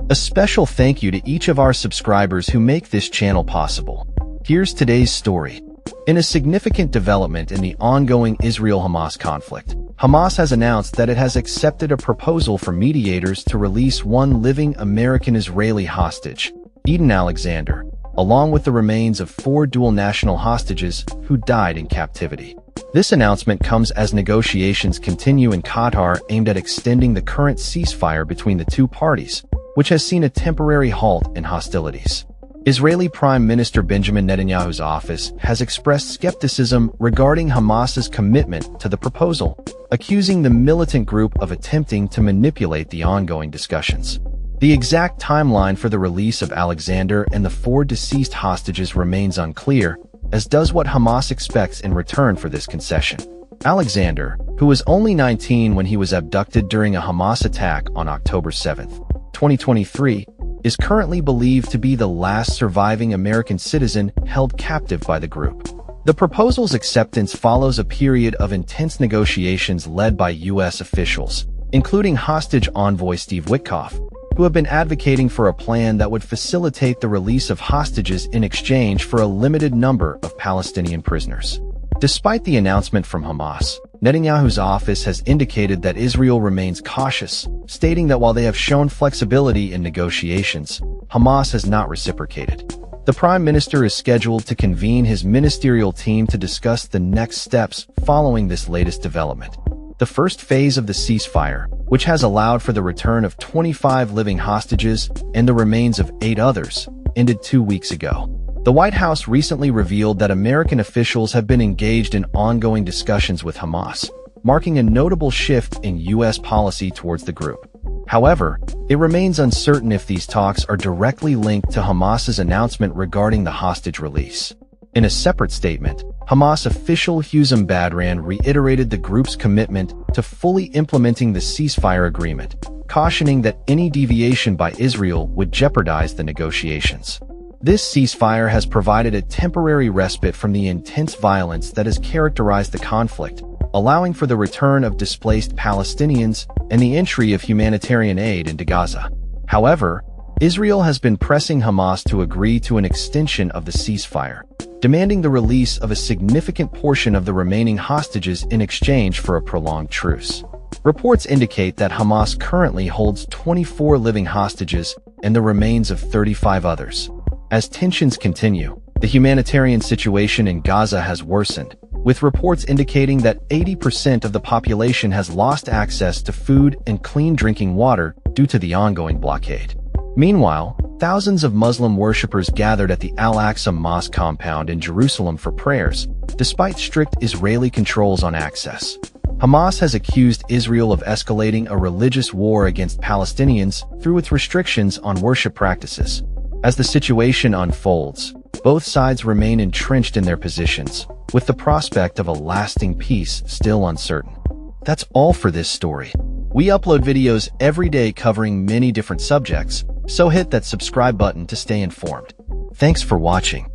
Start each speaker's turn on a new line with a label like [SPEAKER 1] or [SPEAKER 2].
[SPEAKER 1] A special thank you to each of our subscribers who make this channel possible. Here's today's story. In a significant development in the ongoing Israel-Hamas conflict, Hamas has announced that it has accepted a proposal for mediators to release one living American-Israeli hostage, Edan Alexander, along with the remains of 4 dual-national hostages who died in captivity. This announcement comes as negotiations continue in Qatar aimed at extending the current ceasefire between the two parties, which has seen a temporary halt in hostilities. Israeli Prime Minister Benjamin Netanyahu's office has expressed skepticism regarding Hamas's commitment to the proposal, accusing the militant group of attempting to manipulate the ongoing discussions. The exact timeline for the release of Alexander and the 4 deceased hostages remains unclear, as does what Hamas expects in return for this concession. Alexander, who was only 19 when he was abducted during a Hamas attack on October 7, 2023, is currently believed to be the last surviving American citizen held captive by the group. The proposal's acceptance follows a period of intense negotiations led by U.S. officials, including hostage envoy Steve Witkoff, who have been advocating for a plan that would facilitate the release of hostages in exchange for a limited number of Palestinian prisoners. Despite the announcement from Hamas, Netanyahu's office has indicated that Israel remains cautious, stating that while they have shown flexibility in negotiations, Hamas has not reciprocated. The Prime Minister is scheduled to convene his ministerial team to discuss the next steps following this latest development. The first phase of the ceasefire, which has allowed for the return of 25 living hostages and the remains of 8 others, ended 2 weeks ago. The White House recently revealed that American officials have been engaged in ongoing discussions with Hamas, marking a notable shift in U.S. policy towards the group. However, it remains uncertain if these talks are directly linked to Hamas's announcement regarding the hostage release. In a separate statement, Hamas official Husam Badran reiterated the group's commitment to fully implementing the ceasefire agreement, cautioning that any deviation by Israel would jeopardize the negotiations. This ceasefire has provided a temporary respite from the intense violence that has characterized the conflict, allowing for the return of displaced Palestinians and the entry of humanitarian aid into Gaza. However, Israel has been pressing Hamas to agree to an extension of the ceasefire, demanding the release of a significant portion of the remaining hostages in exchange for a prolonged truce. Reports indicate that Hamas currently holds 24 living hostages and the remains of 35 others. As tensions continue, the humanitarian situation in Gaza has worsened, with reports indicating that 80% of the population has lost access to food and clean drinking water due to the ongoing blockade. Meanwhile, thousands of Muslim worshippers gathered at the Al-Aqsa Mosque compound in Jerusalem for prayers, despite strict Israeli controls on access. Hamas has accused Israel of escalating a religious war against Palestinians through its restrictions on worship practices. As the situation unfolds, both sides remain entrenched in their positions, with the prospect of a lasting peace still uncertain. That's all for this story. We upload videos every day covering many different subjects, so hit that subscribe button to stay informed. Thanks for watching.